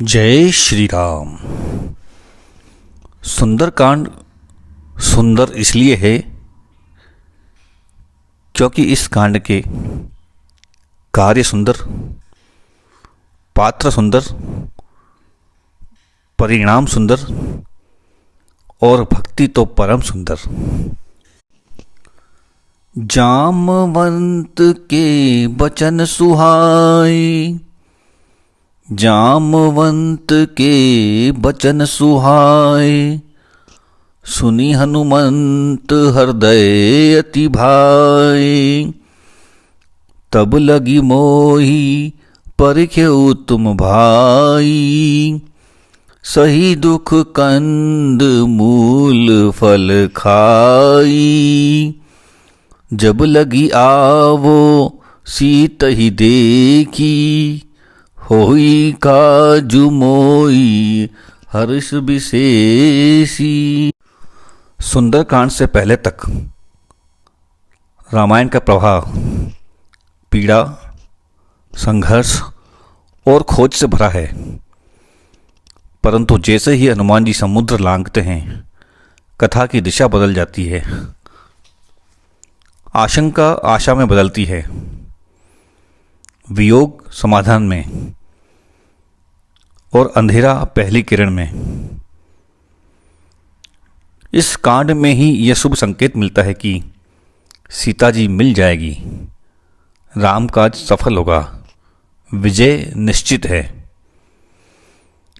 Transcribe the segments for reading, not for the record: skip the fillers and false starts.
जय श्री राम। सुंदरकांड सुंदर इसलिए है क्योंकि इस कांड के कार्य सुंदर, पात्र सुंदर, परिणाम सुंदर और भक्ति तो परम सुंदर। जामवंत के बचन सुहाए, जामवंत के बचन सुहाए, सुनी हनुमंत हृदय अति भाए। तब लगी मोही परिख्यउ तुम भाई, सही दुख कंद मूल फल खाई। जब लगी आवो सीत ही देखी, होई काजु मोई हर्ष विशेषी। सुंदरकांड से पहले तक रामायण का प्रवाह पीड़ा, संघर्ष और खोज से भरा है, परंतु जैसे ही हनुमान जी समुद्र लांघते हैं, कथा की दिशा बदल जाती है। आशंका आशा में बदलती है, वियोग समाधान में और अंधेरा पहली किरण में। इस कांड में ही यह शुभ संकेत मिलता है कि सीता जी मिल जाएगी, राम काज सफल होगा, विजय निश्चित है।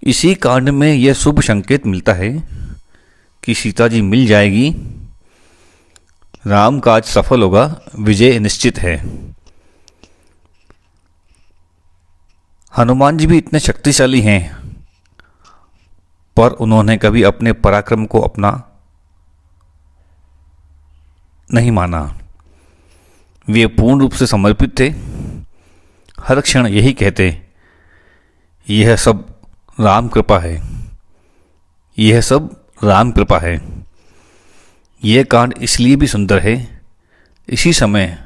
इसी कांड में यह शुभ संकेत मिलता है कि सीता जी मिल जाएगी, राम काज सफल होगा, विजय निश्चित है। हनुमान जी भी इतने शक्तिशाली हैं, पर उन्होंने कभी अपने पराक्रम को अपना नहीं माना। वे पूर्ण रूप से समर्पित थे, हर क्षण यही कहते, यह सब राम कृपा है, यह सब राम कृपा है। यह कांड इसलिए भी सुंदर है, इसी समय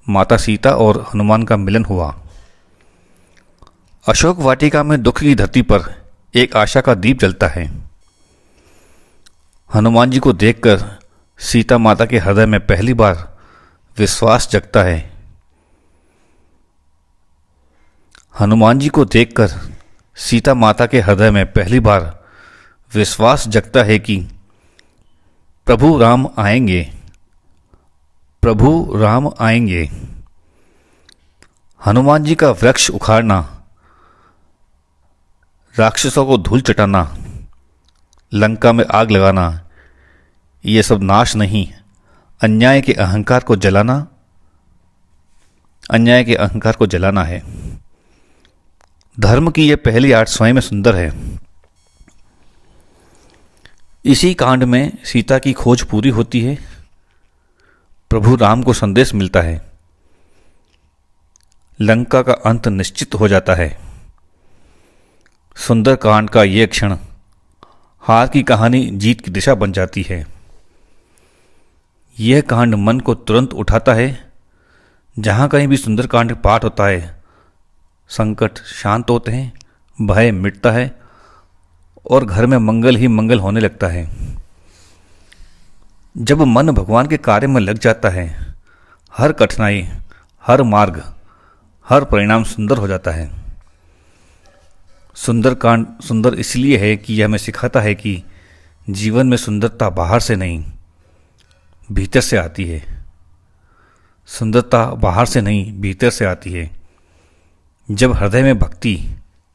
माता सीता और हनुमान का मिलन हुआ। अशोक वाटिका में दुख की धरती पर एक आशा का दीप जलता है। हनुमान जी को देखकर सीता माता के हृदय में पहली बार विश्वास जगता है। हनुमान जी को देखकर सीता माता के हृदय में पहली बार विश्वास जगता है कि प्रभु राम आएंगे, प्रभु राम आएंगे। हनुमान जी का वृक्ष उखाड़ना, राक्षसों को धूल चटाना, लंका में आग लगाना, ये सब नाश नहीं, अन्याय के अहंकार को जलाना, अन्याय के अहंकार को जलाना है। धर्म की यह पहली आर्ट स्वयं में सुंदर है। इसी कांड में सीता की खोज पूरी होती है, प्रभु राम को संदेश मिलता है, लंका का अंत निश्चित हो जाता है। सुंदरकांड का यह क्षण हार की कहानी जीत की दिशा बन जाती है। यह कांड मन को तुरंत उठाता है। जहाँ कहीं भी सुंदरकांड पाठ होता है, संकट शांत होते हैं, भय मिटता है और घर में मंगल ही मंगल होने लगता है। जब मन भगवान के कार्य में लग जाता है, हर कठिनाई, हर मार्ग, हर परिणाम सुंदर हो जाता है। सुंदरकांड सुंदर इसलिए है कि यह हमें सिखाता है कि जीवन में सुंदरता बाहर से नहीं, भीतर से आती है। सुंदरता बाहर से नहीं, भीतर से आती है। जब हृदय में भक्ति,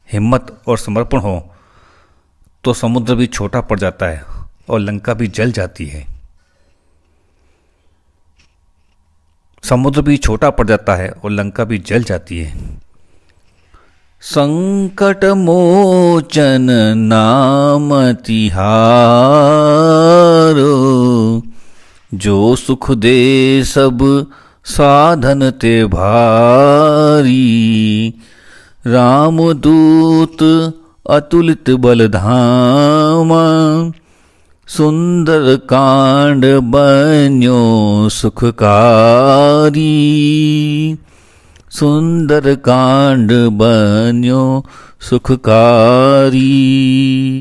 हिम्मत और समर्पण हो, तो समुद्र भी छोटा पड़ जाता है और लंका भी जल जाती है। समुद्र भी छोटा पड़ जाता है और लंका भी जल जाती है। संकट मोचन नाम तिहारो, जो सुख दे सब साधन ते भारी। रामदूत अतुलित बलधामा, सुंदर कांड बन्यो सुखकारी। सुंदर कांड बन्यो सुखकारी।